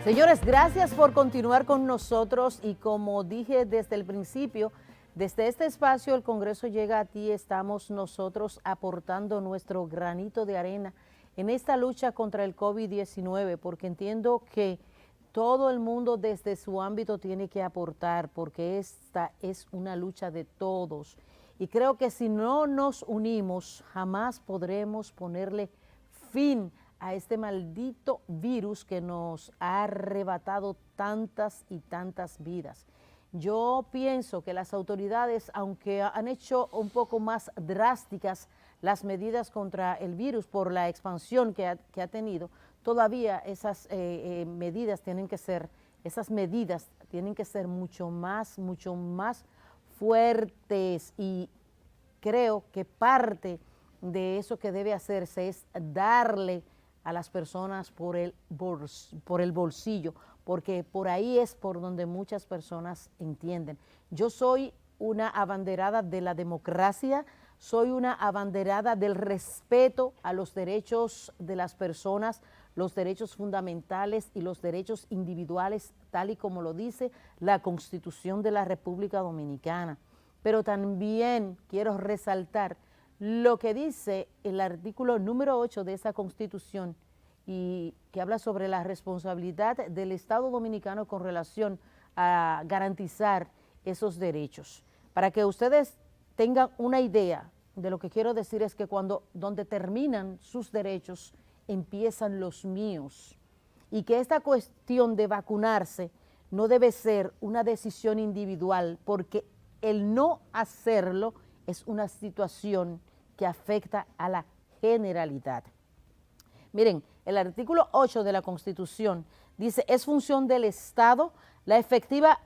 Señores, gracias por continuar con nosotros y como dije desde el principio, desde este espacio El Congreso Llega a Ti, estamos nosotros aportando nuestro granito de arena en esta lucha contra el COVID-19, porque entiendo que todo el mundo desde su ámbito tiene que aportar, porque esta es una lucha de todos. Y creo que si no nos unimos, jamás podremos ponerle fin a este maldito virus que nos ha arrebatado tantas y tantas vidas. Yo pienso que las autoridades, aunque han hecho un poco más drásticas las medidas contra el virus por la expansión que ha tenido, todavía esas medidas tienen que ser mucho más fuertes, y creo que parte de eso que debe hacerse es darle a las personas por el bolsillo, porque por ahí es por donde muchas personas entienden. Yo soy una abanderada de la democracia, soy una abanderada del respeto a los derechos de las personas, los derechos fundamentales y los derechos individuales, tal y como lo dice la Constitución de la República Dominicana. Pero también quiero resaltar lo que dice el artículo número 8 de esa Constitución, y que habla sobre la responsabilidad del Estado Dominicano con relación a garantizar esos derechos. Para que ustedes tengan una idea de lo que quiero decir, es que donde terminan sus derechos, empiezan los míos, y que esta cuestión de vacunarse no debe ser una decisión individual, porque el no hacerlo es una situación que afecta a la generalidad. Miren, el artículo 8 de la Constitución dice: es función del Estado la efectiva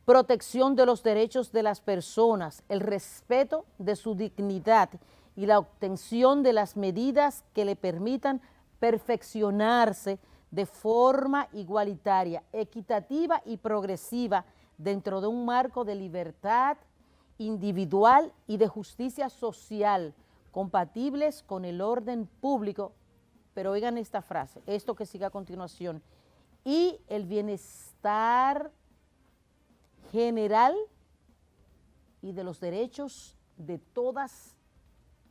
protección de los derechos de las personas, el respeto de su dignidad y la obtención de las medidas que le permitan perfeccionarse de forma igualitaria, equitativa y progresiva dentro de un marco de libertad individual y de justicia social, compatibles con el orden público. Pero oigan esta frase, esto que sigue a continuación: y el bienestar general y de los derechos de todas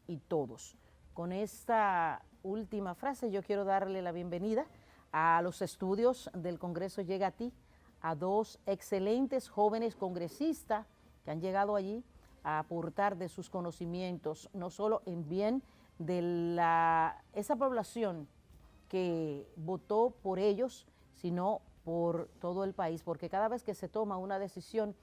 y todos. Con esta última frase yo quiero darle la bienvenida a los estudios del Congreso Llega a Ti, a dos excelentes jóvenes congresistas que han llegado allí a aportar de sus conocimientos, no solo en bien de esa población que votó por ellos, sino por todo el país, porque cada vez que se toma una decisión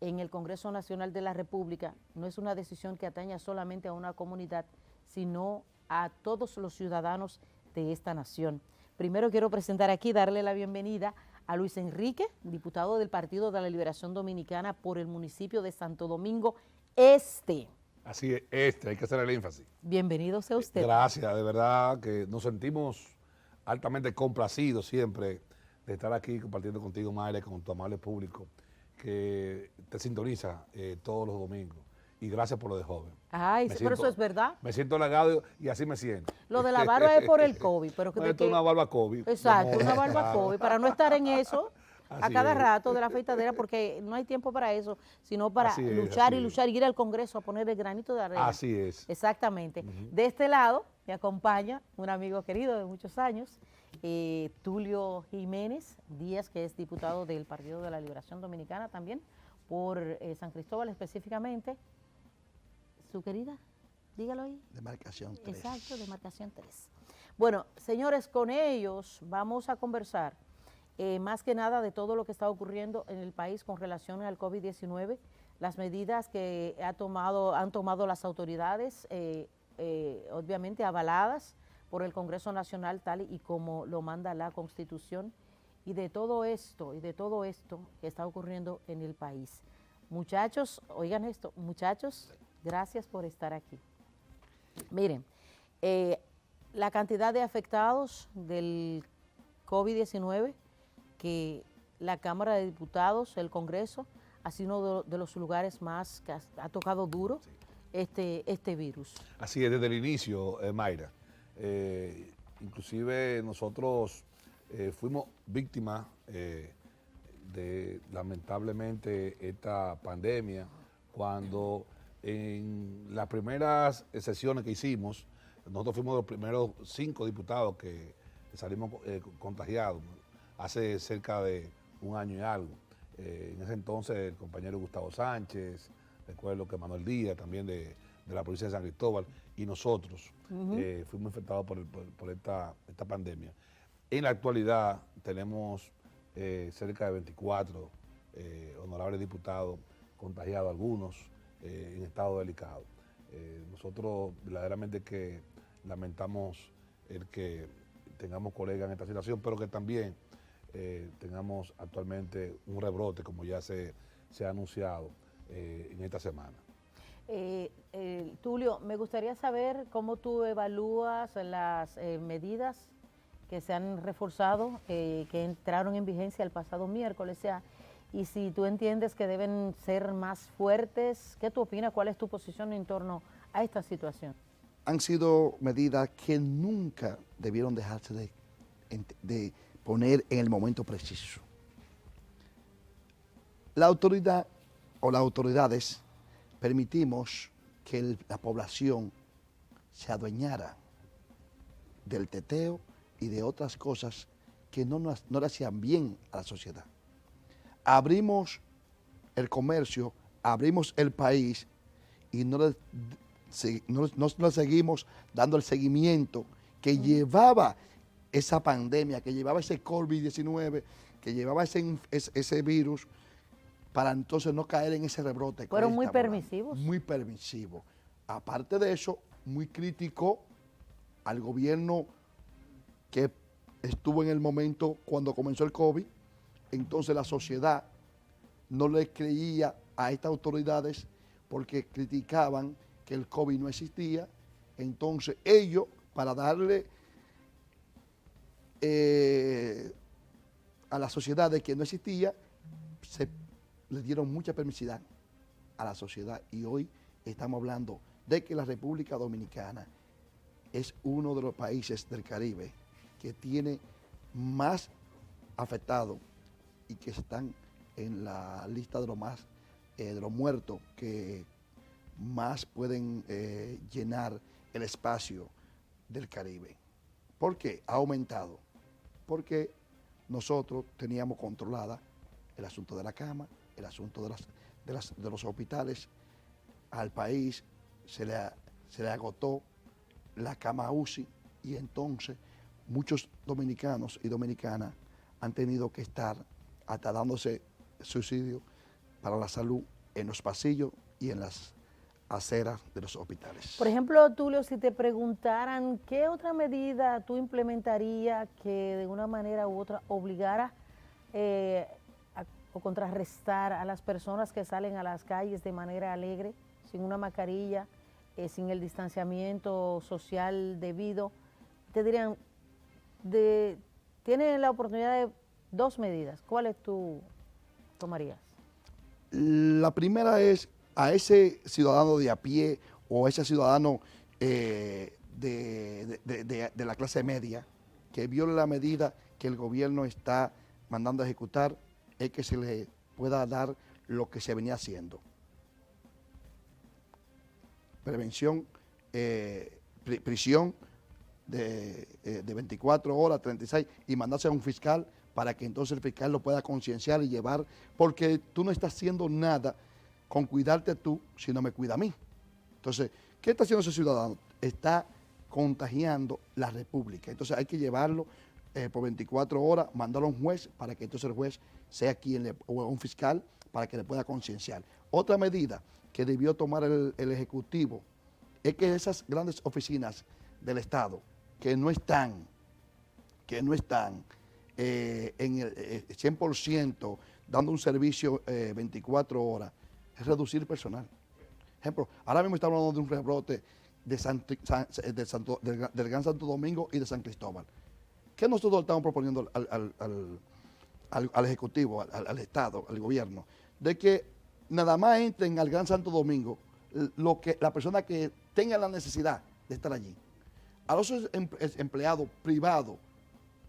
en el Congreso Nacional de la República, no es una decisión que ataña solamente a una comunidad, sino a todos los ciudadanos de esta nación. Primero quiero presentar aquí, darle la bienvenida a Luis Enrique, diputado del Partido de la Liberación Dominicana por el municipio de Santo Domingo Este. Así es, hay que hacer el énfasis. Bienvenido sea usted. Gracias, de verdad que nos sentimos altamente complacidos siempre de estar aquí compartiendo contigo, Mayra, con tu amable público que te sintoniza todos los domingos. Y gracias por lo de joven. Ay, pero eso es verdad. Me siento halagado y así me siento. Lo de la barba es por el COVID. Pero no, esto es una barba COVID. Exacto, una barba claro. COVID, para no estar en eso a Así cada es. rato de la afeitadera, porque no hay tiempo para eso, sino para luchar y luchar, y ir al Congreso a poner el granito de arena. Así es. Exactamente. De este lado me acompaña un amigo querido de muchos años, Tulio Jiménez Díaz, que es diputado del Partido de la Liberación Dominicana también, por San Cristóbal específicamente. ¿Su querida? Dígalo ahí. Demarcación 3. Exacto, demarcación 3. Bueno, señores, con ellos vamos a conversar más que nada de todo lo que está ocurriendo en el país con relación al COVID-19, las medidas que han tomado las autoridades, obviamente avaladas por el Congreso Nacional, tal y como lo manda la Constitución, y de todo esto que está ocurriendo en el país. Muchachos, oigan esto, muchachos, gracias por estar aquí. Miren, la cantidad de afectados del COVID-19, que la Cámara de Diputados, el Congreso, ha sido uno de los lugares más que ha tocado duro este virus. Así es, desde el inicio, Mayra. Inclusive nosotros fuimos víctimas de lamentablemente esta pandemia cuando en las primeras sesiones que hicimos, nosotros fuimos los primeros 5 diputados que salimos contagiados hace cerca de un año y algo. En ese entonces el compañero Gustavo Sánchez, recuerdo que Manuel Díaz también de la provincia de San Cristóbal y nosotros fuimos infectados por esta pandemia. En la actualidad tenemos cerca de 24 honorables diputados contagiados, algunos en estado delicado. Nosotros verdaderamente que lamentamos el que tengamos colegas en esta situación, pero que también tengamos actualmente un rebrote, como ya se ha anunciado en esta semana. Tulio, me gustaría saber cómo tú evalúas las medidas que se han reforzado, que entraron en vigencia el pasado miércoles, y si tú entiendes que deben ser más fuertes. ¿Qué tú opinas? ¿Cuál es tu posición en torno a esta situación? Han sido medidas que nunca debieron dejarse de poner en el momento preciso. La autoridad o las autoridades permitimos que la población se adueñara del teteo y de otras cosas que no le hacían bien a la sociedad. Abrimos el comercio, abrimos el país y no le seguimos dando el seguimiento que llevaba esa pandemia, que llevaba ese COVID-19, que llevaba ese virus, para entonces no caer en ese rebrote. Fueron muy permisivos. Muy permisivos. Aparte de eso, muy crítico al gobierno que estuvo en el momento cuando comenzó el COVID. Entonces la sociedad no le creía a estas autoridades porque criticaban que el COVID no existía. Entonces ellos, para darle a la sociedad de que no existía, les dieron mucha permisidad a la sociedad, y hoy estamos hablando de que la República Dominicana es uno de los países del Caribe que tiene más afectados y que están en la lista de los muertos que más pueden llenar el espacio del Caribe. ¿Por qué ha aumentado? Porque nosotros teníamos controlada el asunto de la cama, el asunto de los hospitales. Al país se le agotó la cama UCI, y entonces muchos dominicanos y dominicanas han tenido que estar hasta dándose subsidio para la salud en los pasillos y en las aceras de los hospitales. Por ejemplo, Tulio, si te preguntaran qué otra medida tú implementarías que de una manera u otra obligara o contrarrestar a las personas que salen a las calles de manera alegre, sin una mascarilla, sin el distanciamiento social debido, te dirían, tienen la oportunidad de 2 medidas. ¿Cuáles tú tomarías? La primera es a ese ciudadano de a pie o a ese ciudadano de la clase media que viole la medida que el gobierno está mandando a ejecutar, es que se le pueda dar lo que se venía haciendo. Prevención, prisión de 24 horas, 36, y mandarse a un fiscal para que entonces el fiscal lo pueda concienciar y llevar, porque tú no estás haciendo nada con cuidarte tú, si no me cuida a mí. Entonces, ¿qué está haciendo ese ciudadano? Está contagiando la República. Entonces hay que llevarlo por 24 horas, mandarlo a un juez para que entonces el juez sea o un fiscal para que le pueda concienciar. Otra medida que debió tomar el Ejecutivo es que esas grandes oficinas del Estado que no están en el 100% dando un servicio 24 horas, es reducir personal. Ejemplo, ahora mismo estamos hablando de un rebrote del Gran Santo Domingo y de San Cristóbal. ¿Qué nosotros estamos proponiendo al Ejecutivo, al Estado, al gobierno? De que nada más entren al Gran Santo Domingo la persona que tenga la necesidad de estar allí. A los empleados privados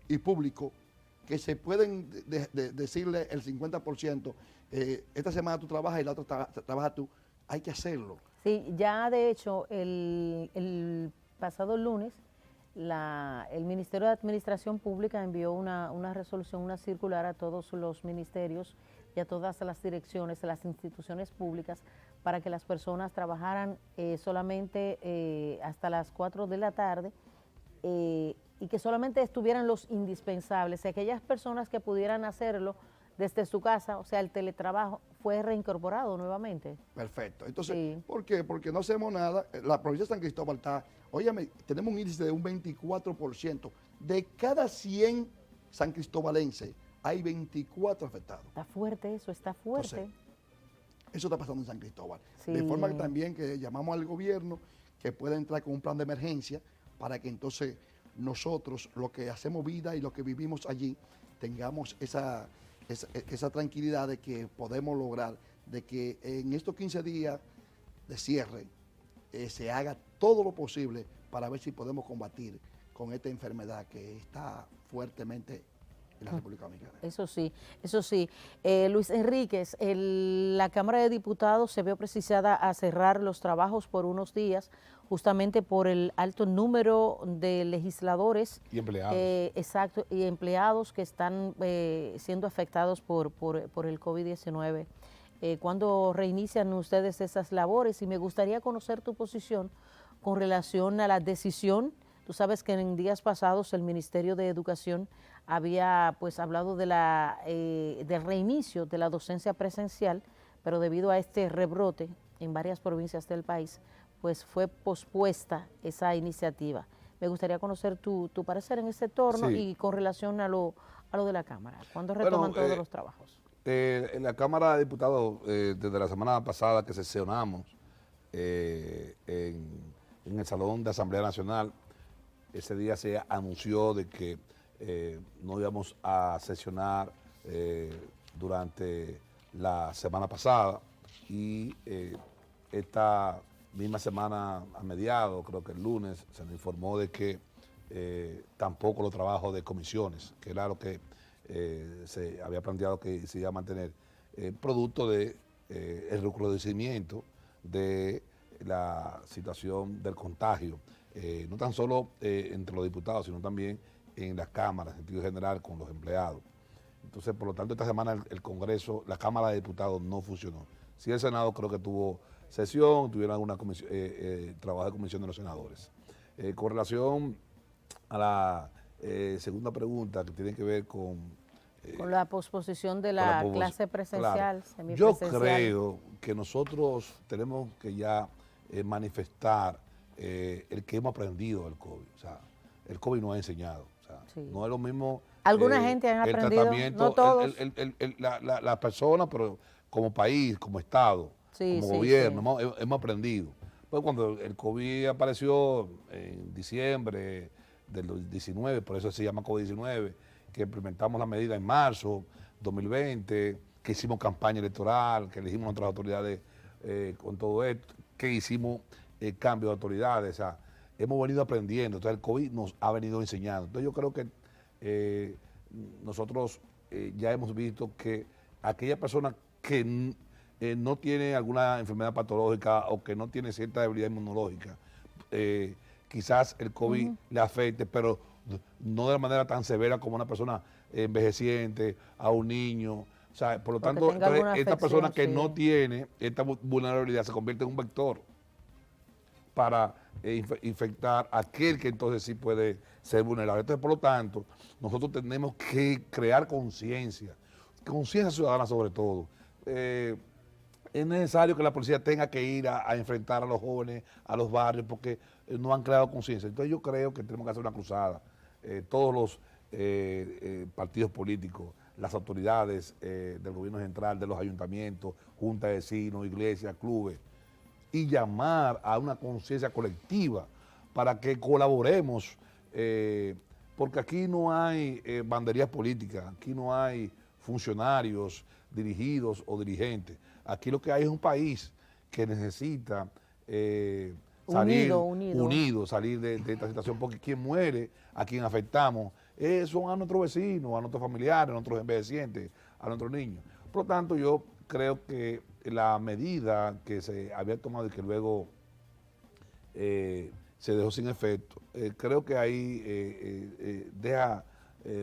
y públicos que se pueden decirle el 50%, esta semana tú trabajas y la otra trabajas tú, hay que hacerlo. Sí, ya de hecho el pasado lunes el Ministerio de Administración Pública envió una resolución, una circular a todos los ministerios y a todas las direcciones, a las instituciones públicas, para que las personas trabajaran solamente hasta las 4 de la tarde y que solamente estuvieran los indispensables. Y aquellas personas que pudieran hacerlo desde su casa, o sea, el teletrabajo, fue reincorporado nuevamente. Perfecto. Entonces, Sí. ¿por qué? Porque no hacemos nada. La provincia de San Cristóbal está, óyame, tenemos un índice de un 24%. De cada 100 san cristobalenses, hay 24 afectados. Está fuerte eso, está fuerte. Entonces, eso está pasando en San Cristóbal. Sí. De forma que también que llamamos al gobierno que pueda entrar con un plan de emergencia para que entonces nosotros, lo que hacemos vida y lo que vivimos allí, tengamos esa tranquilidad de que podemos lograr, de que en estos 15 días de cierre se haga todo lo posible para ver si podemos combatir con esta enfermedad que está fuertemente en la República Dominicana. Eso sí, eso sí. Luis Enríquez, la Cámara de Diputados se vio precisada a cerrar los trabajos por unos días, justamente por el alto número de legisladores. Y empleados. Exacto, y empleados que están siendo afectados por el COVID-19. ¿Cuándo reinician ustedes esas labores? Y me gustaría conocer tu posición con relación a la decisión. Tú sabes que en días pasados el Ministerio de Educación había pues hablado de del reinicio de la docencia presencial, pero debido a este rebrote en varias provincias del país, pues fue pospuesta esa iniciativa. Me gustaría conocer tu parecer en ese torno y con relación a lo de la Cámara. ¿Cuándo retoman todos los trabajos? En la Cámara de Diputados, desde la semana pasada que sesionamos en el Salón de Asamblea Nacional, ese día se anunció de que no íbamos a sesionar durante la semana pasada y esta misma semana a mediados, creo que el lunes, se nos informó de que tampoco los trabajos de comisiones, que era lo que se había planteado que se iba a mantener, producto de el recrudecimiento de la situación del contagio, no tan solo entre los diputados, sino también en las cámaras, en sentido general, con los empleados. Entonces, por lo tanto, esta semana el Congreso, la Cámara de Diputados no funcionó. Sí, el Senado creo que tuvo sesión, tuvieron alguna trabajo de comisión de los senadores. Con relación a la segunda pregunta, que tiene que ver con la posposición de la clase presencial, claro. Yo semipresencial. creo que nosotros tenemos que ya manifestar el que hemos aprendido del COVID. O sea, el COVID nos ha enseñado. O sea, sí. No es lo mismo. ¿Alguna gente han aprendido? Tratamiento, no todos. la persona, pero como país, como Estado, como gobierno, hemos aprendido. Pues cuando el COVID apareció en diciembre del 19, por eso se llama COVID-19, que implementamos la medida en marzo 2020, que hicimos campaña electoral, que elegimos nuestras autoridades con todo esto, que hicimos cambio de autoridades, o sea, hemos venido aprendiendo, entonces el COVID nos ha venido enseñando. Entonces yo creo que nosotros ya hemos visto que aquella persona que no tiene alguna enfermedad patológica o que no tiene cierta debilidad inmunológica, quizás el COVID le afecte, pero no de la manera tan severa como una persona envejeciente, a un niño. O sea, por lo tanto, esta persona que no tiene esta vulnerabilidad se convierte en un vector para infectar a aquel que entonces sí puede ser vulnerable. Entonces, por lo tanto, nosotros tenemos que crear conciencia ciudadana sobre todo. Es necesario que la policía tenga que ir a enfrentar a los jóvenes, a los barrios, porque no han creado conciencia. Entonces yo creo que tenemos que hacer una cruzada. Todos los partidos políticos, las autoridades del gobierno central, de los ayuntamientos, juntas de vecinos, iglesias, clubes, y llamar a una conciencia colectiva para que colaboremos, porque aquí no hay banderías políticas, aquí no hay funcionarios dirigidos o dirigentes. Aquí lo que hay es un país que necesita salir unido, salir de esta situación, porque quien muere, a quien afectamos, son a nuestros vecinos, a nuestros familiares, a nuestros envejecientes, a nuestros niños. Por lo tanto, yo creo que la medida que se había tomado y que luego se dejó sin efecto, creo que ahí deja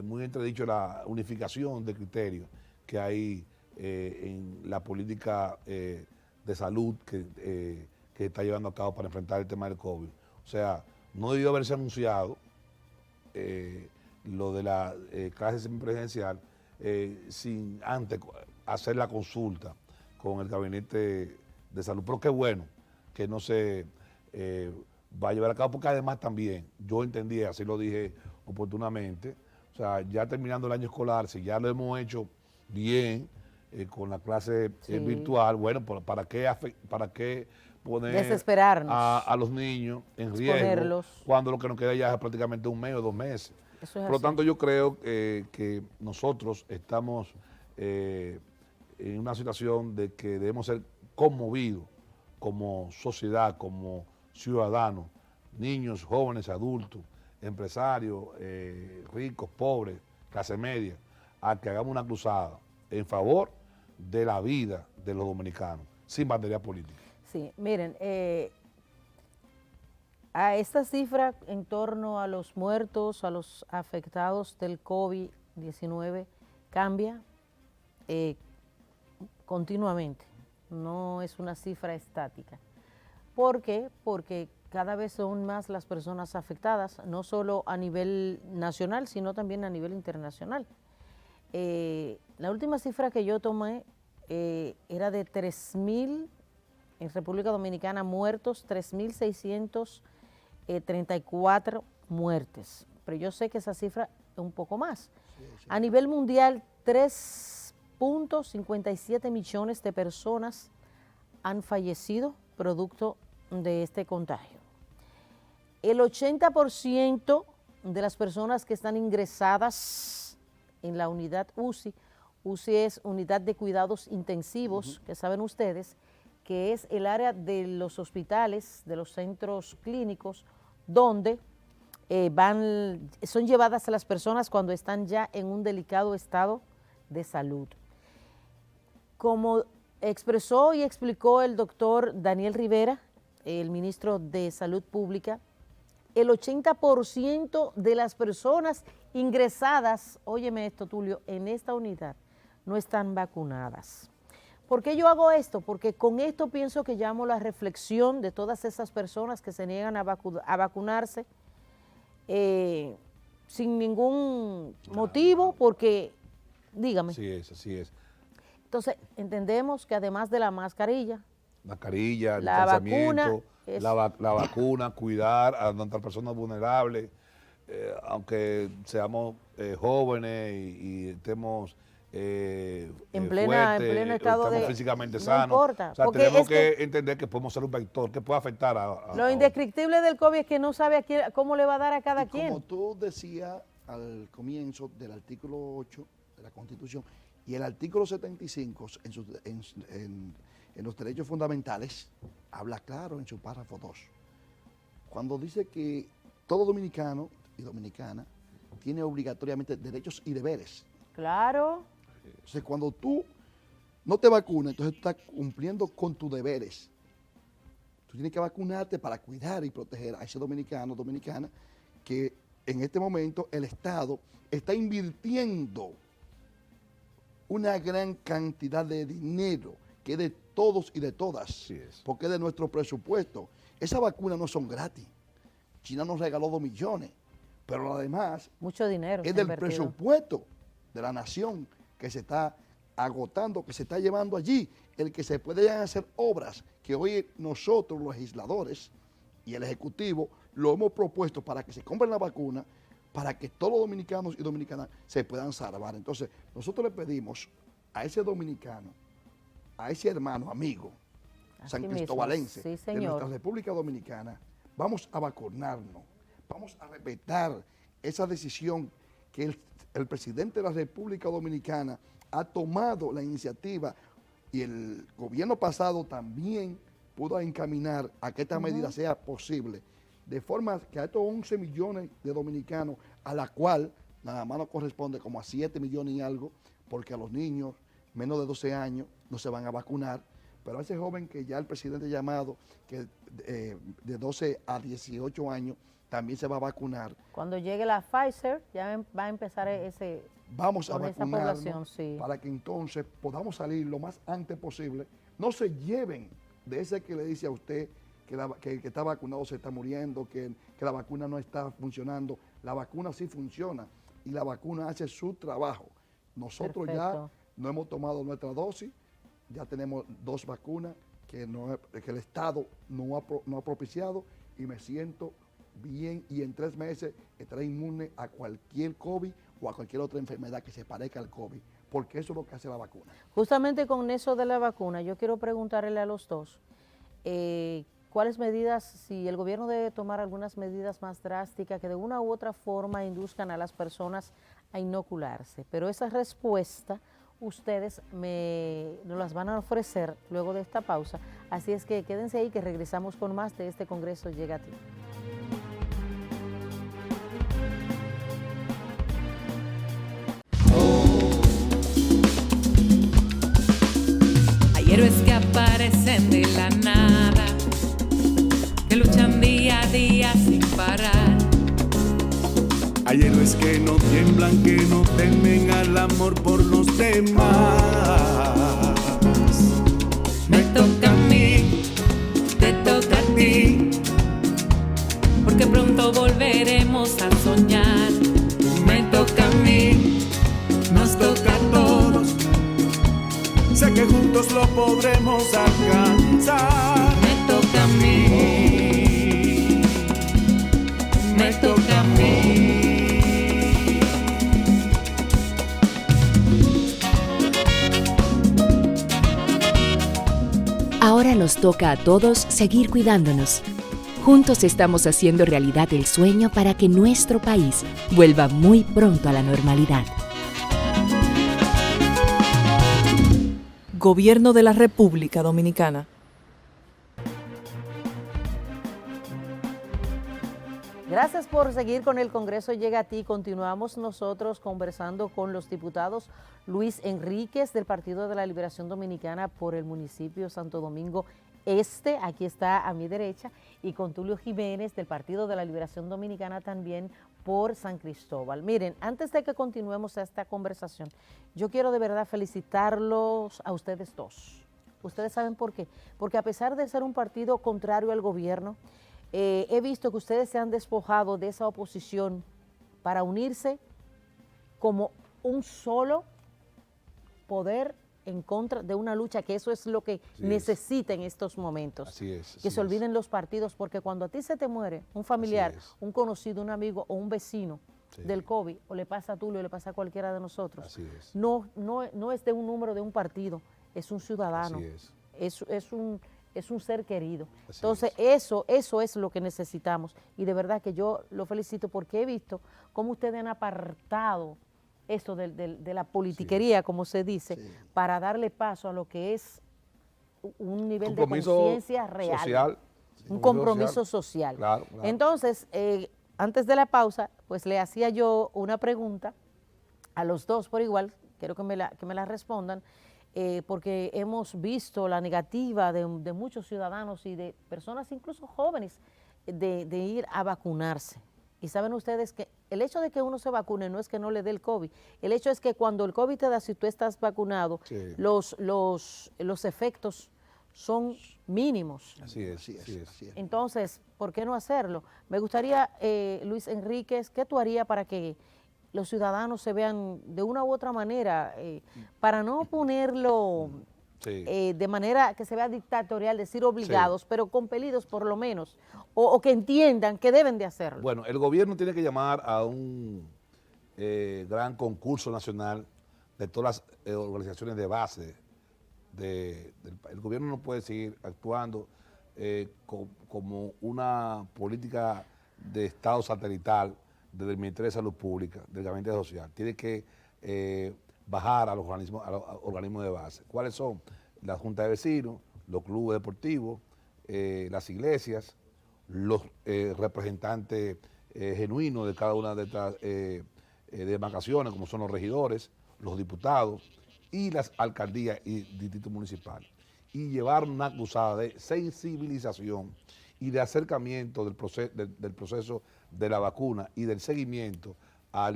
muy entredicho la unificación de criterios que hay en la política de salud que está llevando a cabo para enfrentar el tema del COVID. O sea, no debió haberse anunciado lo de la clase semipresidencial sin antes hacer la consulta con el gabinete de salud. Pero qué bueno que no se va a llevar a cabo, porque además también, yo entendí, así lo dije oportunamente, o sea, ya terminando el año escolar, si ya lo hemos hecho bien con la clase virtual, bueno, ¿para qué poner desesperarnos, a los niños en riesgo cuando lo que nos queda ya es prácticamente un mes o 2 meses? Eso es Por lo así. tanto, yo creo que nosotros estamos en una situación de que debemos ser conmovidos como sociedad, como ciudadanos, niños, jóvenes, adultos, empresarios, ricos, pobres, clase media, a que hagamos una cruzada en favor de la vida de los dominicanos, sin bandería política. Sí, miren, a esta cifra en torno a los muertos, a los afectados del COVID-19, cambia continuamente, no es una cifra estática. ¿Por qué? Porque cada vez son más las personas afectadas, no solo a nivel nacional, sino también a nivel internacional. La última cifra que yo tomé era de 3.000 en República Dominicana muertos, 3.634 muertes, pero yo sé que esa cifra es un poco más. Sí. A nivel mundial, 3.57 millones de personas han fallecido producto de este contagio. El 80% de las personas que están ingresadas en la unidad UCI es unidad de cuidados intensivos, que saben ustedes, que es el área de los hospitales, de los centros clínicos, donde son llevadas a las personas cuando están ya en un delicado estado de salud. Como expresó y explicó el doctor Daniel Rivera, el ministro de Salud Pública, el 80% de las personas ingresadas, óyeme esto, Tulio, en esta unidad no están vacunadas. ¿Por qué yo hago esto? Porque con esto pienso que llamo la reflexión de todas esas personas que se niegan a vacunarse sin ningún motivo, porque, dígame. Así es, así es. Entonces, entendemos que además de la mascarilla, la vacuna, la vacuna, cuidar a nuestras personas vulnerables, aunque seamos jóvenes y estemos en pleno estado de físicamente no sanos. importa, o sea, tenemos que entender que podemos ser un vector que puede afectar lo indescriptible del COVID es que no sabe cómo le va a dar a cada quien. Como tú decías al comienzo del artículo 8 de la Constitución y el artículo 75 en los derechos fundamentales, habla claro en su párrafo 2, cuando dice que todo dominicano y dominicana tiene obligatoriamente derechos y deberes. Claro. Entonces, cuando tú no te vacunas, entonces tú estás cumpliendo con tus deberes. Tú tienes que vacunarte para cuidar y proteger a ese dominicano o dominicana que en este momento el Estado está invirtiendo una gran cantidad de dinero que es de todos y de todas, porque es de nuestro presupuesto. Esas vacunas no son gratis. China nos regaló 2 millones, pero además mucho dinero es del presupuesto de la nación que se está agotando, que se está llevando allí, el que se pueden hacer obras que hoy nosotros los legisladores y el Ejecutivo lo hemos propuesto para que se compren la vacuna, para que todos los dominicanos y dominicanas se puedan salvar. Entonces, nosotros le pedimos a ese dominicano, a ese hermano, amigo, San Cristobalense, de nuestra República Dominicana, vamos a vacunarnos, vamos a respetar esa decisión que el presidente de la República Dominicana ha tomado la iniciativa y el gobierno pasado también pudo encaminar a que esta medida sea posible, de forma que a estos 11 millones de dominicanos, a la cual nada más nos corresponde como a 7 millones y algo, porque a los niños menos de 12 años no se van a vacunar, pero a ese joven que ya el presidente ha llamado, que de 12 a 18 años, también se va a vacunar. Cuando llegue la Pfizer, ya va a empezar Vamos a con esa vacunarnos población, sí. para que entonces podamos salir lo más antes posible. No se lleven de ese que le dice a usted que el que está vacunado se está muriendo, que la vacuna no está funcionando. La vacuna sí funciona y la vacuna hace su trabajo. Nosotros Perfecto. ya no hemos tomado nuestra dosis, ya tenemos 2 vacunas que el Estado no ha propiciado y me siento bien y en 3 meses estaré inmune a cualquier COVID o a cualquier otra enfermedad que se parezca al COVID, porque eso es lo que hace la vacuna. Justamente con eso de la vacuna, yo quiero preguntarle a los dos, ¿cuáles medidas, si el gobierno debe tomar algunas medidas más drásticas que de una u otra forma induzcan a las personas a inocularse? Pero esa respuesta ustedes nos las van a ofrecer luego de esta pausa, así es que quédense ahí que regresamos con más de este Congreso Llega a Ti. Hay héroes que aparecen de la nada, que luchan día a día sin parar. Hay héroes que no tiemblan, que no temen al amor por los demás. Me toca a mí, te toca a ti, porque pronto volveremos a soñar. Me toca a mí, Nos toca a todos, sé que juntos lo podremos alcanzar. me toca a mí, me toca a mí. Ahora nos toca a todos seguir cuidándonos. Juntos estamos haciendo realidad el sueño para que nuestro país vuelva muy pronto a la normalidad. Gobierno de la República Dominicana. Gracias por seguir con el Congreso Llega a Ti. Continuamos nosotros conversando con los diputados Luis Enríquez del Partido de la Liberación Dominicana por el municipio Santo Domingo Este, aquí está a mi derecha, y con Tulio Jiménez del Partido de la Liberación Dominicana también por San Cristóbal. Miren, antes de que continuemos esta conversación, yo quiero de verdad felicitarlos a ustedes dos. ¿Ustedes saben por qué? Porque a pesar de ser un partido contrario al gobierno, he visto que ustedes se han despojado de esa oposición para unirse como un solo poder en contra de una lucha, que eso es lo que necesita en estos momentos. Así es. Que se olviden los partidos, porque cuando a ti se te muere un familiar, un conocido, un amigo o un vecino del COVID, o le pasa a Tulio, o le pasa a cualquiera de nosotros, Así es. no es de un número de un partido, es un ciudadano, Así es un ser querido. Así Entonces, eso es lo que necesitamos. Y de verdad que yo lo felicito porque he visto cómo ustedes han apartado esto de la politiquería, como se dice, para darle paso a lo que es un nivel de conciencia real. Social, un compromiso social. Claro, claro. Entonces, antes de la pausa, pues le hacía yo una pregunta a los dos por igual, quiero que me la respondan, porque hemos visto la negativa de muchos ciudadanos y de personas incluso jóvenes de ir a vacunarse. Y saben ustedes que el hecho de que uno se vacune no es que no le dé el COVID. El hecho es que cuando el COVID te da, si tú estás vacunado, los efectos son mínimos. Así es. Entonces, ¿por qué no hacerlo? Me gustaría, Luis Enríquez, ¿qué tú harías para que los ciudadanos se vean de una u otra manera, para no ponerlo de manera que se vea dictatorial, decir obligados, pero compelidos por lo menos, o que entiendan que deben de hacerlo? Bueno, el gobierno tiene que llamar a un gran concurso nacional de todas las organizaciones de base. El gobierno no puede seguir actuando como una política de Estado satelital desde el Ministerio de Salud Pública, del Gabinete Social. Tiene que bajar a los organismos de base. ¿Cuáles son? La Junta de Vecinos, los clubes deportivos, las iglesias, los representantes genuinos de cada una de estas de demarcaciones, como son los regidores, los diputados y las alcaldías y distritos municipales. Y llevar una cruzada de sensibilización y de acercamiento del proceso de la vacuna y del seguimiento a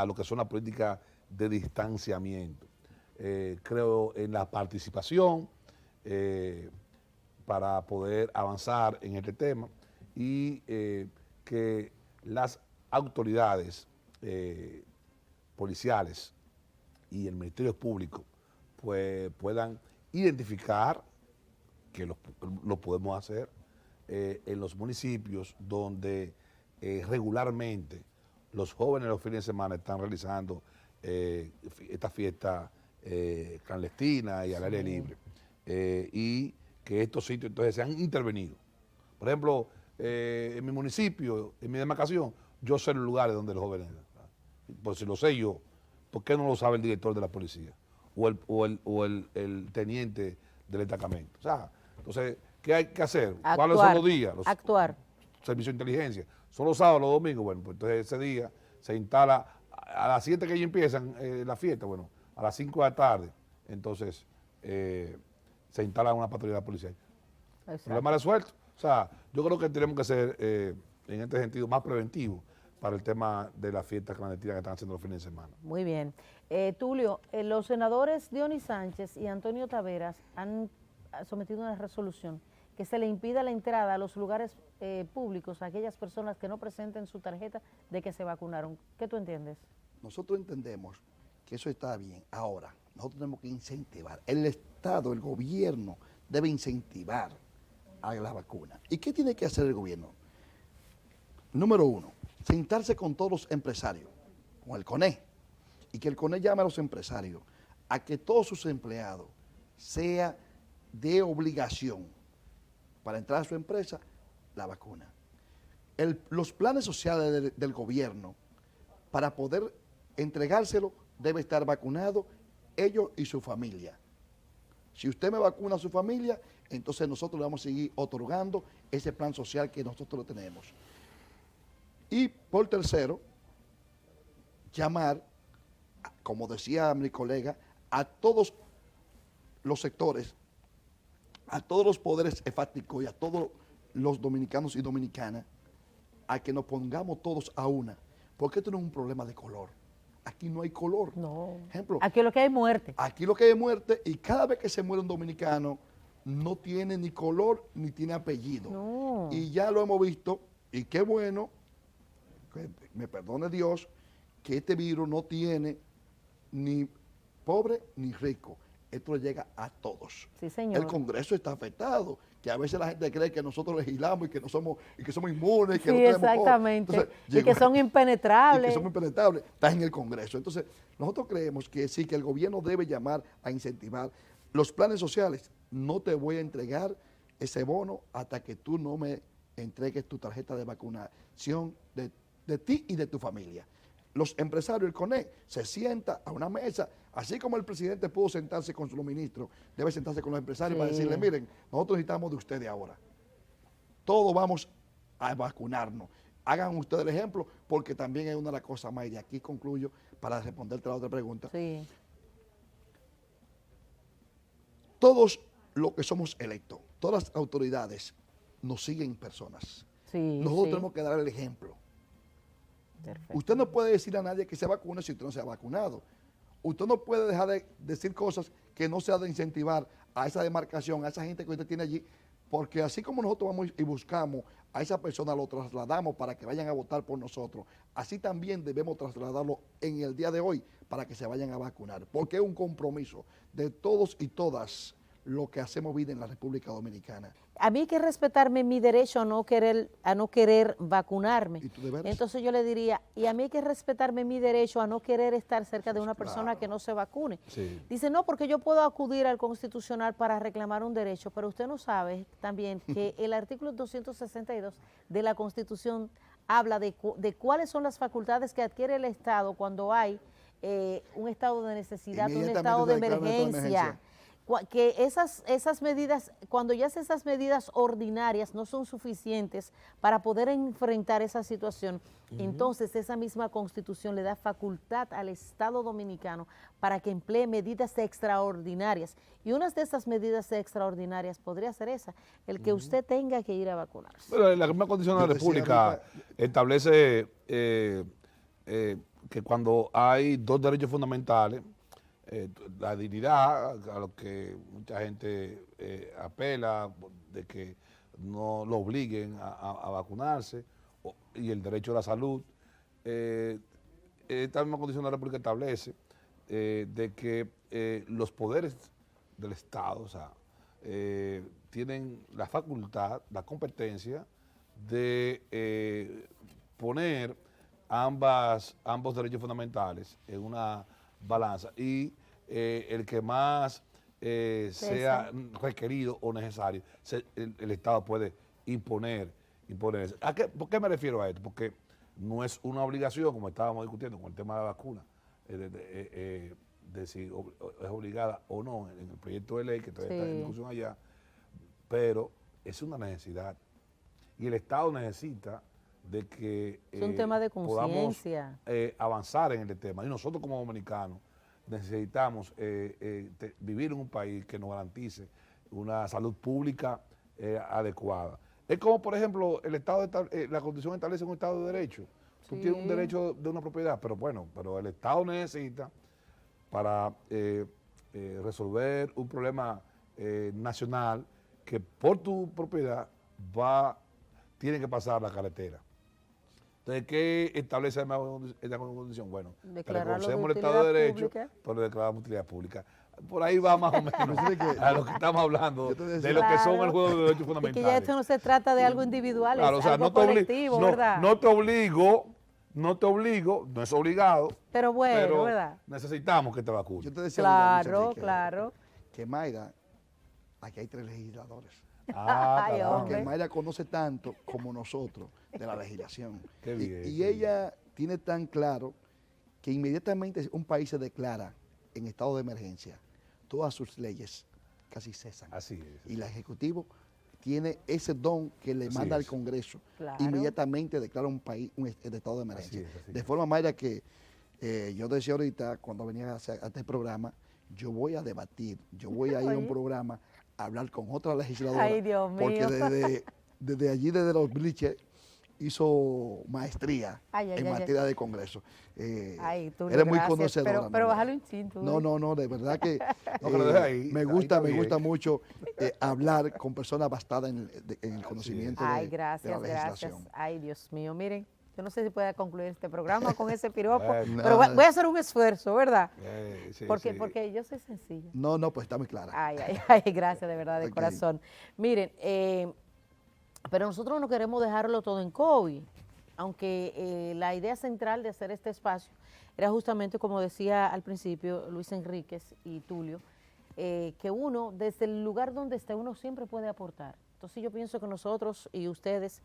lo que son las políticas de distanciamiento. Creo en la participación para poder avanzar en este tema y que las autoridades policiales y el Ministerio Público pues, puedan identificar, que lo podemos hacer, en los municipios donde regularmente los jóvenes los fines de semana están realizando esta fiesta clandestina y al aire libre, y que estos sitios entonces sean intervenidos. Por ejemplo, en mi municipio, en mi demarcación, yo sé los lugares donde los jóvenes, por si lo sé yo, ¿por qué no lo sabe el director de la policía o el teniente del destacamento? O sea, entonces, ¿qué hay que hacer? ¿Cuáles son los días? Actuar. Servicio de inteligencia. Son los sábados, los domingos. Bueno, pues entonces ese día se instala a las 7 que ya empiezan la fiesta, bueno, a las 5 de la tarde, entonces se instala una patrulla policial. Problema resuelto. O sea, yo creo que tenemos que ser, en este sentido, más preventivos para el tema de las fiestas clandestinas que están haciendo los fines de semana. Muy bien. Tulio, los senadores Dionis Sánchez y Antonio Taveras han sometido una resolución que se le impida la entrada a los lugares públicos a aquellas personas que no presenten su tarjeta de que se vacunaron. ¿Qué tú entiendes? Nosotros entendemos que eso está bien. Ahora, nosotros tenemos que incentivar. El Estado, el gobierno, debe incentivar a la vacuna. ¿Y qué tiene que hacer el gobierno? Número uno, sentarse con todos los empresarios, con el CONE, y que el CONE llame a los empresarios a que todos sus empleados sea de obligación para entrar a su empresa la vacuna. Los planes sociales del gobierno, para poder entregárselo, debe estar vacunado ellos y su familia. Si usted me vacuna a su familia, entonces nosotros le vamos a seguir otorgando ese plan social que nosotros tenemos. Y por tercero, llamar, como decía mi colega, a todos los sectores, a todos los poderes fácticos y a todos los dominicanos y dominicanas, a que nos pongamos todos a una, porque esto no es un problema de color. Aquí no hay color. No. Ejemplo, Aquí lo que hay es muerte. aquí lo que hay es muerte, y cada vez que se muere un dominicano no tiene ni color ni tiene apellido. No. Y ya lo hemos visto, y qué bueno, que me perdone Dios, que este virus no tiene ni pobre ni rico. Esto le llega a todos. Sí, señor. El Congreso está afectado, que a veces la gente cree que nosotros legislamos y que no somos, y que somos inmunes, y que Sí, no tenemos voz. exactamente. Entonces, Y que son y impenetrables. que somos impenetrables, está en el Congreso. Entonces, nosotros creemos que sí, que el gobierno debe llamar a incentivar los planes sociales. No te voy a entregar ese bono hasta que tú no me entregues tu tarjeta de vacunación de ti y de tu familia. Los empresarios, el CONE, se sienta a una mesa, así como el presidente pudo sentarse con los ministros, debe sentarse con los empresarios para decirle, miren, nosotros necesitamos de ustedes ahora. Todos vamos a vacunarnos. Hagan ustedes el ejemplo, porque también es una de las cosas más, y de aquí concluyo para responderte a la otra pregunta. Sí. Todos los que somos electos, todas las autoridades nos siguen personas. Sí, Nosotros sí. tenemos que dar el ejemplo. Perfecto. Usted no puede decir a nadie que se vacune si usted no se ha vacunado. Usted no puede dejar de decir cosas que no sea de incentivar a esa demarcación, a esa gente que usted tiene allí, porque así como nosotros vamos y buscamos a esa persona, lo trasladamos para que vayan a votar por nosotros, así también debemos trasladarlo en el día de hoy para que se vayan a vacunar, porque es un compromiso de todos y todas los que hacemos vida en la República Dominicana. A mí hay que respetarme mi derecho a no querer vacunarme. ¿Y tu deber? Entonces yo le diría, y a mí hay que respetarme mi derecho a no querer estar cerca de una persona que no se vacune. Sí. Dice, no, porque yo puedo acudir al Constitucional para reclamar un derecho, pero usted no sabe también que el artículo 262 de la Constitución habla de cuáles son las facultades que adquiere el Estado cuando hay un estado de necesidad, un Inmediatamente estado de se declara un estado de emergencia. que esas medidas, cuando ya esas medidas ordinarias no son suficientes para poder enfrentar esa situación, entonces esa misma Constitución le da facultad al Estado Dominicano para que emplee medidas extraordinarias. Y una de esas medidas extraordinarias podría ser esa, el que usted tenga que ir a vacunarse. Pero la misma Constitución de la República establece que cuando hay dos derechos fundamentales, la dignidad, a lo que mucha gente apela, de que no lo obliguen a vacunarse, y el derecho a la salud. Esta misma Constitución de la República establece de que los poderes del Estado, o sea, tienen la facultad, la competencia de poner ambos derechos fundamentales en una balanza y el que más sea requerido o necesario, el Estado puede imponer eso. ¿Por qué me refiero a esto? Porque no es una obligación, como estábamos discutiendo con el tema de la vacuna, de si es obligada o no en el proyecto de ley que todavía está en discusión allá, pero es una necesidad y el Estado necesita de que es un tema de podamos conciencia, avanzar en este tema. Y nosotros como dominicanos necesitamos vivir en un país que nos garantice una salud pública adecuada. Es como, por ejemplo, la Constitución establece un Estado de Derecho. Tú tienes un derecho de una propiedad, pero el Estado necesita para resolver un problema nacional que por tu propiedad tiene que pasar la carretera. Entonces, ¿qué establece esta Constitución? Bueno, reconocemos el Estado de Derecho, pero declaramos utilidad pública. Por ahí va más o menos a lo que estamos hablando, de lo que son el juego de derechos fundamentales. Y que ya esto no se trata de algo individual, claro, es algo colectivo, ¿verdad? No te obligo, no es obligado, pero bueno, ¿verdad? Necesitamos que te vacunes. Yo te decía Claro. Que Mayra, aquí hay 3 legisladores. Ay, Porque Mayra conoce tanto como nosotros de la legislación. Qué bien, y ella tiene tan claro que inmediatamente un país se declara en estado de emergencia, todas sus leyes casi cesan. Así es. Y el Ejecutivo tiene ese don que le manda al Congreso. Claro. Inmediatamente declara un país de estado de emergencia. Así es. De forma, Mayra, que yo decía ahorita, cuando venía a este programa, yo voy a debatir, yo voy a ir a un programa a hablar con otra legisladora. Ay, Dios mío. Porque desde allí, desde los bliches, hizo maestría en materia de Congreso. Tú eres muy gracias, conocedora. pero bájalo un chinto. No, de verdad que me gusta mucho hablar con personas bastadas en el conocimiento de la legislación. Ay, Dios mío, miren, yo no sé si pueda concluir este programa con ese piropo, pero voy a hacer un esfuerzo, ¿verdad? Porque yo soy sencilla. No, pues está muy clara. Ay, gracias de verdad, de corazón. Miren, pero nosotros no queremos dejarlo todo en COVID, aunque la idea central de hacer este espacio era justamente, como decía al principio Luis Enríquez y Tulio, que uno, desde el lugar donde esté, uno siempre puede aportar. Entonces yo pienso que nosotros y ustedes,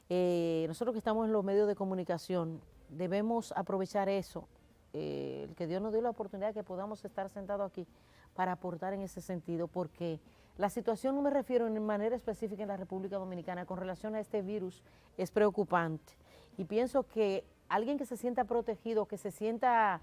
nosotros que estamos en los medios de comunicación, debemos aprovechar eso, el que Dios nos dio la oportunidad de que podamos estar sentados aquí para aportar en ese sentido, porque la situación, no me refiero en manera específica en la República Dominicana, con relación a este virus, es preocupante. Y pienso que alguien que se sienta protegido, que se sienta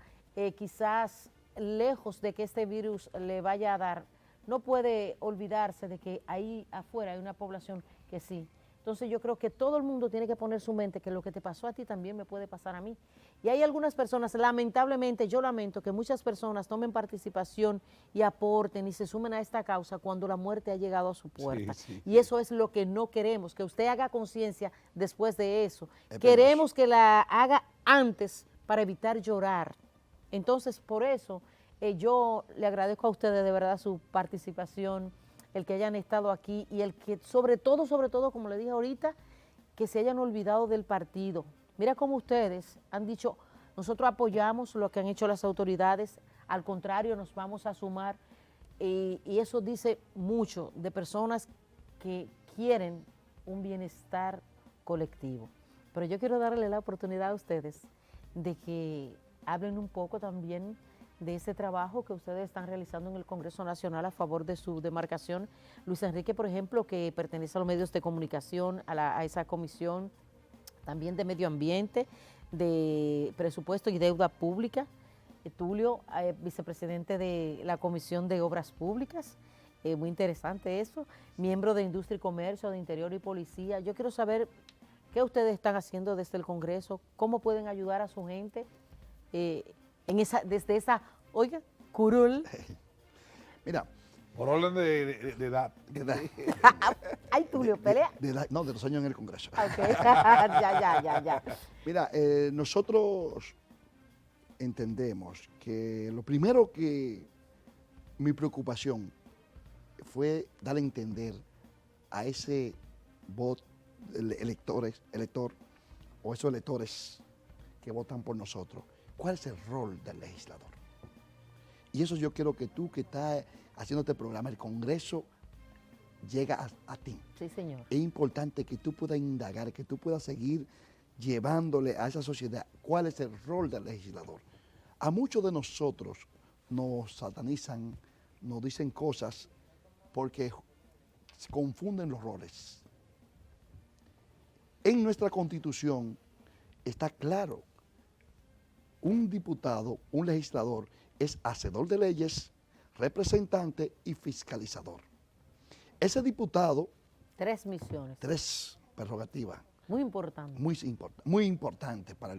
quizás lejos de que este virus le vaya a dar, no puede olvidarse de que ahí afuera hay una población que sí. Entonces yo creo que todo el mundo tiene que poner su mente que lo que te pasó a ti también me puede pasar a mí. Y hay algunas personas, lamentablemente, yo lamento que muchas personas tomen participación y aporten y se sumen a esta causa cuando la muerte ha llegado a su puerta. Y eso es lo que no queremos, que usted haga conciencia después de eso. Queremos que la haga antes para evitar llorar. Entonces, por eso yo le agradezco a ustedes de verdad su participación, el que hayan estado aquí y el que sobre todo, como le dije ahorita, que se hayan olvidado del partido. Mira cómo ustedes han dicho, nosotros apoyamos lo que han hecho las autoridades, al contrario, nos vamos a sumar, y eso dice mucho de personas que quieren un bienestar colectivo. Pero yo quiero darle la oportunidad a ustedes de que hablen un poco también de ese trabajo que ustedes están realizando en el Congreso Nacional a favor de su demarcación. Luis Enrique, por ejemplo, que pertenece a los medios de comunicación, a esa comisión también de medio ambiente, de presupuesto y deuda pública. Tulio, vicepresidente de la Comisión de Obras Públicas, muy interesante eso, miembro de Industria y Comercio, de Interior y Policía. Yo quiero saber qué ustedes están haciendo desde el Congreso, cómo pueden ayudar a su gente desde esa, oiga, curul. Mira, Por orden de edad. Ay, Tulio, pelea. No, de los años en el Congreso. Ok, ya. Mira, nosotros entendemos que lo primero que mi preocupación fue dar a entender a ese elector o esos electores que votan por nosotros, cuál es el rol del legislador. Y eso yo quiero que tú que estás haciendo este programa, el Congreso llega a ti. Sí, señor. Es importante que tú puedas indagar, que tú puedas seguir llevándole a esa sociedad cuál es el rol del legislador. A muchos de nosotros nos satanizan, nos dicen cosas porque se confunden los roles. En nuestra Constitución está claro, un diputado, un legislador, es hacedor de leyes, representante y fiscalizador. Ese diputado, 3 misiones. 3 prerrogativas. Muy importante. Muy importante para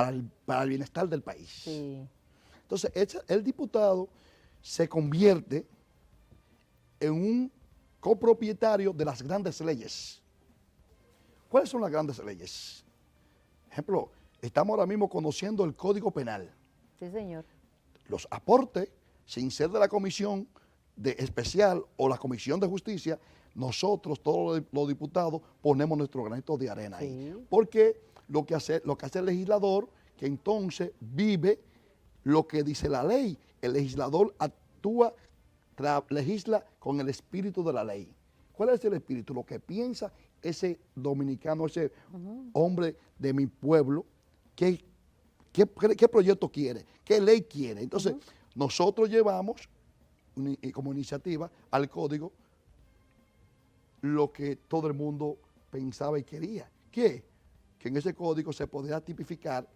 el bienestar del país. Sí. Entonces, el diputado se convierte en un copropietario de las grandes leyes. ¿Cuáles son las grandes leyes? Ejemplo, estamos ahora mismo conociendo el Código Penal. Sí, señor. Los aportes, sin ser de la comisión especial o la comisión de justicia, nosotros, todos los diputados, ponemos nuestro granito de arena ahí. Sí. Porque lo que hace el legislador, que entonces vive lo que dice la ley. El legislador actúa, legisla con el espíritu de la ley. ¿Cuál es el espíritu? Lo que piensa ese dominicano, ese hombre de mi pueblo, ¿qué proyecto quiere? ¿Qué ley quiere? Entonces, nosotros llevamos como iniciativa al código lo que todo el mundo pensaba y quería. ¿Qué? Que en ese código se podría tipificar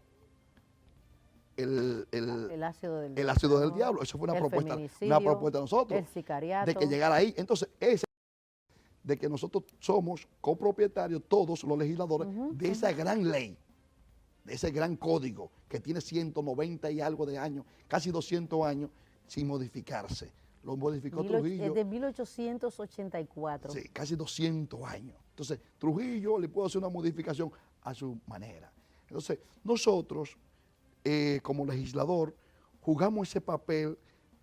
el ácido del diablo. Eso fue una propuesta de nosotros. El sicariato. De que llegara ahí. Entonces, de que nosotros somos copropietarios, todos los legisladores, de esa gran ley, de ese gran código que tiene 190 y algo de años, casi 200 años, sin modificarse. Lo modificó Trujillo. Es de 1884. Sí, casi 200 años. Entonces, Trujillo le puede hacer una modificación a su manera. Entonces, nosotros, como legislador, jugamos ese papel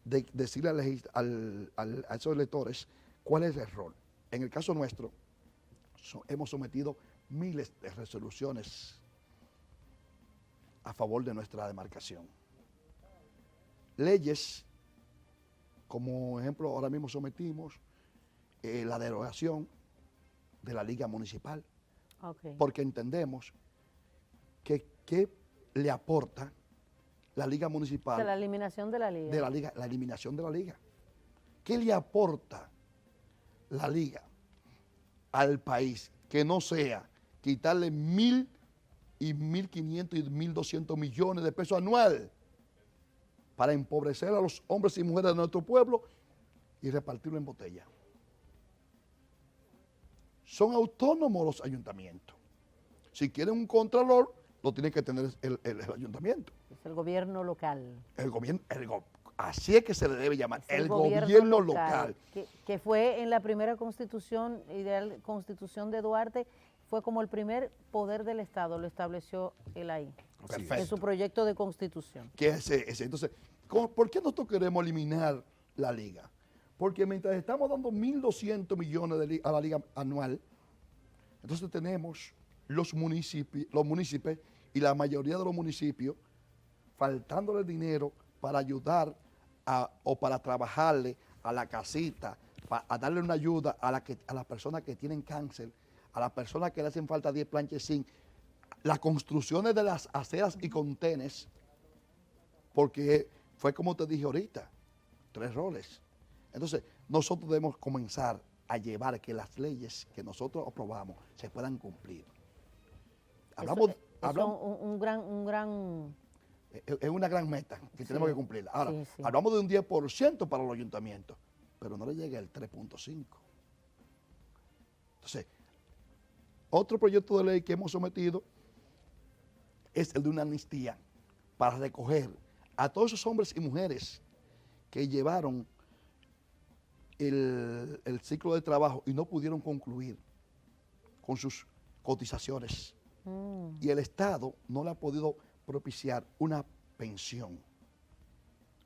de decirle a esos electores cuál es el rol. En el caso nuestro, hemos sometido miles de resoluciones a favor de nuestra demarcación. Leyes, como ejemplo, ahora mismo sometimos la derogación de la Liga Municipal, porque entendemos que le aporta la Liga Municipal. O sea, la eliminación de la Liga. La eliminación de la Liga. ¿Qué le aporta la Liga al país que no sea quitarle 1.000 y 1.500 y 1.200 millones de pesos anual para empobrecer a los hombres y mujeres de nuestro pueblo y repartirlo en botella? Son autónomos los ayuntamientos. Si quieren un contralor, lo tiene que tener el ayuntamiento. Es el gobierno local. Así es que se le debe llamar, el gobierno local. Que fue en la primera constitución, ideal constitución de Duarte, fue como el primer poder del Estado, lo estableció él ahí. Perfecto. En su proyecto de constitución. Que ese. Entonces, ¿por qué nosotros queremos eliminar la Liga? Porque mientras estamos dando 1.200 millones a la Liga anual, entonces tenemos los municipios y la mayoría de los municipios faltándole dinero para ayudar o para trabajarle a la casita, a darle una ayuda a las personas que tienen cáncer, a las personas que le hacen falta 10 planches zinc, las construcciones de las aceras y contenes, porque fue como te dije ahorita, 3 roles. Entonces, nosotros debemos comenzar a llevar que las leyes que nosotros aprobamos se puedan cumplir. Hablamos, un gran es una gran meta que tenemos que cumplir. Ahora, sí. hablamos de un 10% para los ayuntamientos, pero no le llega el 3.5%. Entonces, otro proyecto de ley que hemos sometido es el de una amnistía para recoger a todos esos hombres y mujeres que llevaron el ciclo de trabajo y no pudieron concluir con sus cotizaciones. Y el Estado no le ha podido propiciar una pensión.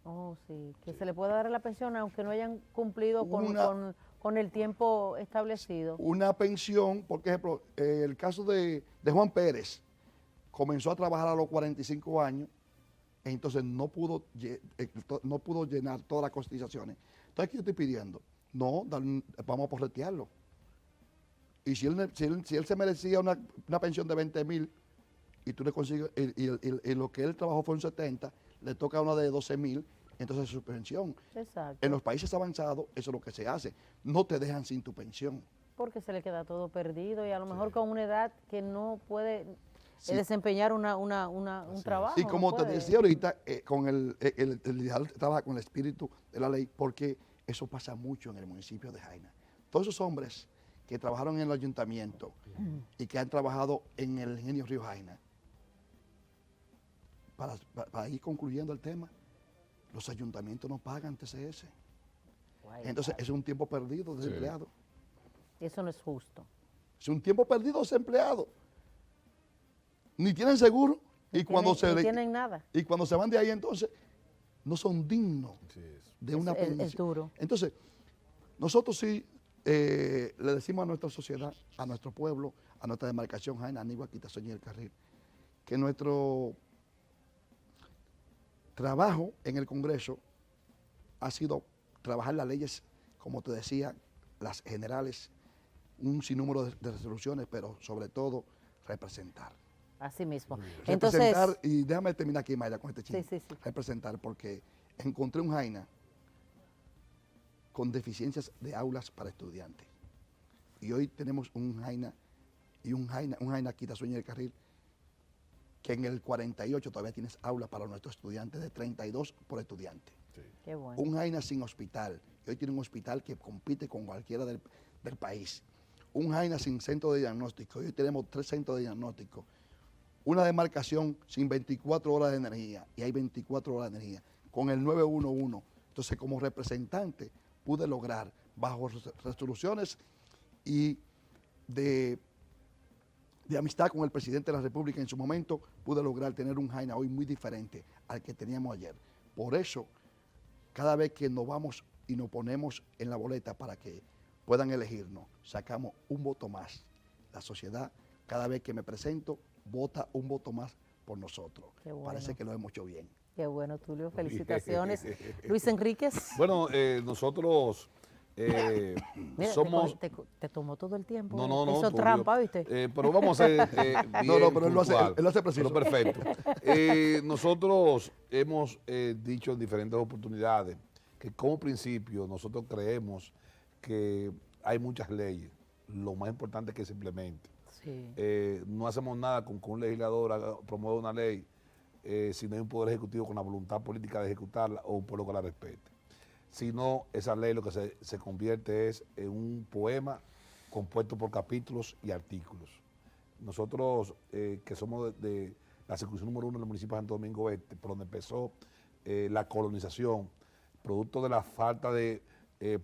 Oh, sí, que se le pueda dar la pensión aunque no hayan cumplido con el tiempo establecido. Una pensión, por ejemplo, el caso de Juan Pérez, comenzó a trabajar a los 45 años, entonces no pudo llenar todas las cotizaciones. Entonces, ¿qué yo estoy pidiendo? No, vamos a porretearlo. Y si él se merecía una pensión de 20,000 y tú le consigues, y lo que él trabajó fue un 70, le toca una de 12,000, entonces es su pensión. Exacto. En los países avanzados eso es lo que se hace. No te dejan sin tu pensión. Porque se le queda todo perdido y a lo mejor con una edad que no puede desempeñar un trabajo. Y como no te puede. decía ahorita, con el ideal trabaja con el espíritu de la ley, porque eso pasa mucho en el municipio de Jaina. Todos esos hombres que trabajaron en el ayuntamiento y que han trabajado en el ingenio Río Jaina, para ir concluyendo el tema, los ayuntamientos no pagan TCS. Entonces es un tiempo perdido de desempleado. Eso no es justo. Es un tiempo perdido de desempleado. Ni tienen seguro Ni tienen nada. Y cuando se van de ahí, entonces no son dignos de una pensión. Es duro. Entonces, nosotros sí le decimos a nuestra sociedad, a nuestro pueblo, a nuestra demarcación Jaina, Anigua, Quitasoña y El Carril, que nuestro trabajo en el Congreso ha sido trabajar las leyes, como te decía, las generales, un sinnúmero de resoluciones, pero sobre todo representar. Así mismo. Representar, Entonces, y déjame terminar aquí, Mayra, con este chisme. Sí. Representar, porque encontré un Jaina con deficiencias de aulas para estudiantes. Y hoy tenemos un Jaina Quitasoña y El Carril, que en el 48 todavía tienes aulas para nuestros estudiantes, de 32 por estudiante. qué bueno. Un Jaina sin hospital, y hoy tiene un hospital que compite con cualquiera del país. Un Jaina sin centro de diagnóstico, hoy tenemos 3 centros de diagnóstico. Una demarcación sin 24 horas de energía, y hay 24 horas de energía, con el 911. Entonces, como representante, pude lograr, bajo resoluciones y de amistad con el presidente de la República en su momento, pude lograr tener un Jaina hoy muy diferente al que teníamos ayer. Por eso, cada vez que nos vamos y nos ponemos en la boleta para que puedan elegirnos, sacamos un voto más. La sociedad, cada vez que me presento, vota un voto más por nosotros. Qué bueno. Parece que lo hemos hecho bien. Qué bueno, Tulio. Felicitaciones. Luis Enríquez. Bueno, nosotros Mira, somos... te tomó todo el tiempo. No, Hizo Tulio. trampa, ¿viste? Pero vamos a ser bien pero él lo puntual. hace preciso. Pero perfecto. Nosotros hemos dicho en diferentes oportunidades que como principio nosotros creemos que hay muchas leyes. Lo más importante es que se implemente. Sí. No hacemos nada con que un legislador promueva una ley si no hay un poder ejecutivo con la voluntad política de ejecutarla o un pueblo que la respete. Si no, esa ley lo que se convierte es en un poema compuesto por capítulos y artículos. Nosotros, que somos de la circunscripción número 1 del municipio de Santo Domingo Este, por donde empezó la colonización, producto de la falta de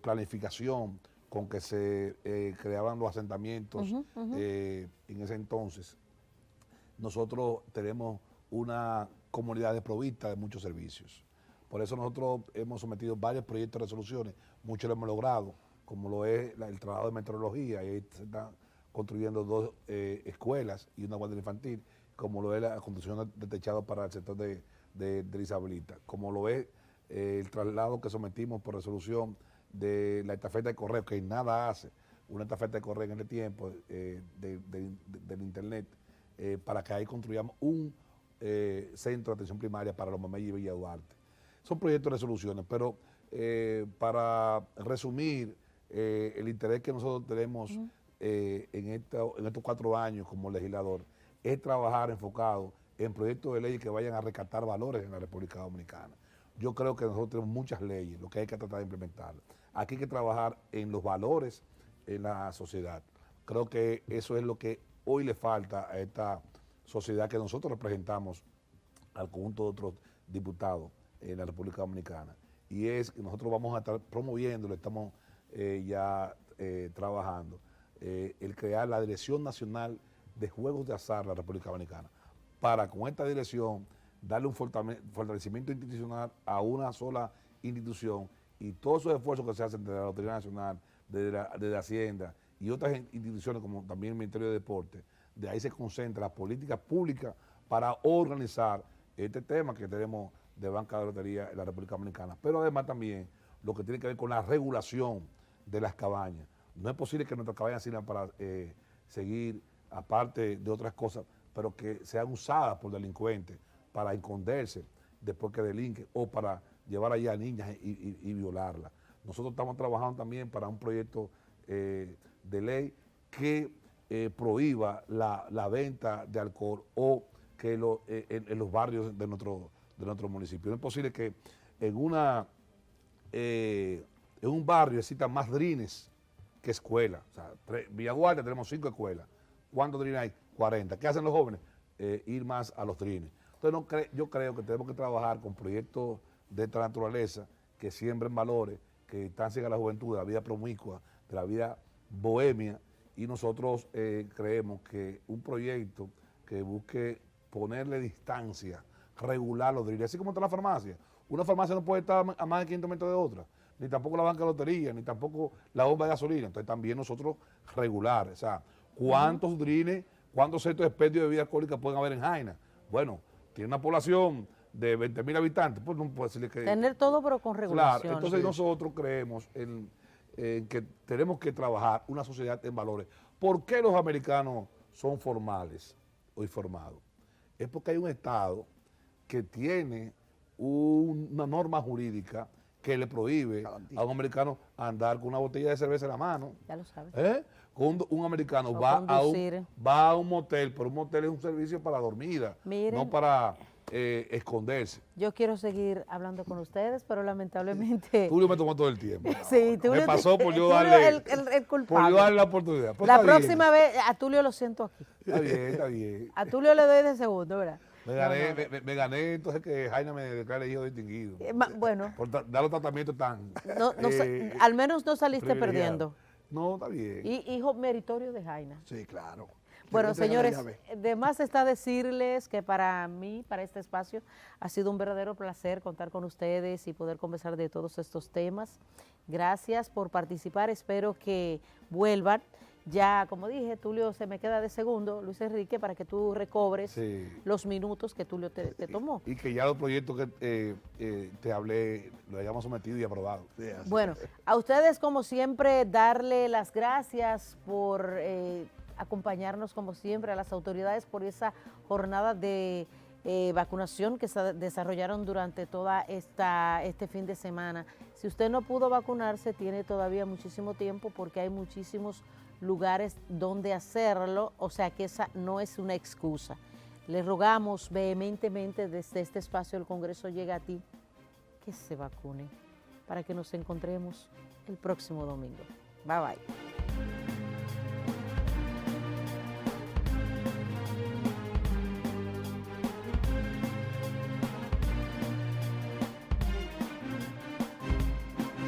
planificación con que se creaban los asentamientos en ese entonces, nosotros tenemos una comunidad desprovista de muchos servicios. Por eso nosotros hemos sometido varios proyectos de resoluciones, muchos lo hemos logrado, como lo es el trabajo de meteorología, y ahí se están construyendo 2 escuelas y una guardería infantil, como lo es la construcción de techado para el sector de Isabelita, como lo es el traslado que sometimos por resolución de la estafeta de correo, que nada hace una estafeta de correo en este tiempo del internet, para que ahí construyamos un centro de atención primaria para los Mameyes y Villa Duarte. son proyectos de resoluciones, pero para resumir, el interés que nosotros tenemos en estos 4 años como legislador es trabajar enfocado en proyectos de leyes que vayan a rescatar valores en la República Dominicana. Yo creo que nosotros tenemos muchas leyes, lo que hay que tratar de implementar. Aquí hay que trabajar en los valores en la sociedad. Creo que eso es lo que hoy le falta a esta sociedad que nosotros representamos al conjunto de otros diputados en la República Dominicana. Y es que nosotros vamos a estar promoviendo, lo estamos ya trabajando, el crear la Dirección Nacional de Juegos de Azar de la República Dominicana, para con esta dirección darle un fortalecimiento institucional a una sola institución, y todos esos esfuerzos que se hacen desde la Lotería Nacional, desde Hacienda y otras instituciones como también el Ministerio de Deporte, de ahí se concentra las políticas públicas para organizar este tema que tenemos de banca de lotería en la República Dominicana, pero además también lo que tiene que ver con la regulación de las cabañas. No es posible que nuestras cabañas sirvan para seguir, aparte de otras cosas, pero que sean usadas por delincuentes para esconderse después que delinquen o para llevar allá a niñas y violarlas. Nosotros estamos trabajando también para un proyecto de ley que prohíba la venta de alcohol o que en los barrios de nuestro municipio. No es posible que en un barrio existan más drines que escuelas. O sea, Villaguardia tenemos 5 escuelas. ¿Cuántos drines hay? 40. ¿Qué hacen los jóvenes? Ir más a los drines. Entonces yo creo que tenemos que trabajar con proyectos de esta naturaleza que siembren valores, que distancien a la juventud de la vida promiscua, de la vida bohemia, y nosotros creemos que un proyecto que busque ponerle distancia, regular los drines, así como está la farmacia. Una farmacia no puede estar a más de 500 metros de otra, ni tampoco la banca de lotería, ni tampoco la bomba de gasolina. Entonces también nosotros regular, o sea, ¿cuántos drines, cuántos centros de expendio de bebida alcohólica pueden haber en Jaina? Bueno, tiene una población de 20,000 habitantes, pues no puede decirle que... Tener todo, pero con regulación. Claro, entonces nosotros creemos en que tenemos que trabajar una sociedad en valores. ¿Por qué los americanos son formales o informados? Es porque hay un Estado que tiene una norma jurídica que le prohíbe a un americano andar con una botella de cerveza en la mano. Ya lo sabes. Un americano O va conducir. a un motel, pero un motel es un servicio para dormida, Miren, no para esconderse. yo quiero seguir hablando con ustedes, pero lamentablemente... Tulio me tomó todo el tiempo. Sí, Tulio, me pasó por yo Tulio darle, el por culpable. yo darle la oportunidad. Pues La está bien. próxima vez, a Tulio lo siento aquí. Está bien, está bien. A Tulio le doy de segundo, ¿verdad? Me gané entonces que Jaina me declare hijo distinguido. Bueno, Por dar los tratamientos tan... al menos no saliste privilegiado. perdiendo. No, está bien. Y hijo meritorio de Jaina. Sí, claro. Bueno, Que te gane la señores, llave. de más está decirles que para mí, para este espacio, ha sido un verdadero placer contar con ustedes y poder conversar de todos estos temas. Gracias por participar, espero que vuelvan. Ya, como dije, Tulio se me queda de segundo, Luis Enrique, para que tú recobres los minutos que Tulio te tomó. Y que ya los proyectos que te hablé lo hayamos sometido y aprobado. Sí, así. Bueno, a ustedes, como siempre, darle las gracias por acompañarnos, como siempre, a las autoridades por esa jornada de vacunación que se desarrollaron durante toda este fin de semana. Si usted no pudo vacunarse, tiene todavía muchísimo tiempo porque hay muchísimos lugares donde hacerlo, o sea que esa no es una excusa. Le rogamos vehementemente desde este espacio del Congreso Llega a Ti que se vacune para que nos encontremos el próximo domingo. Bye bye.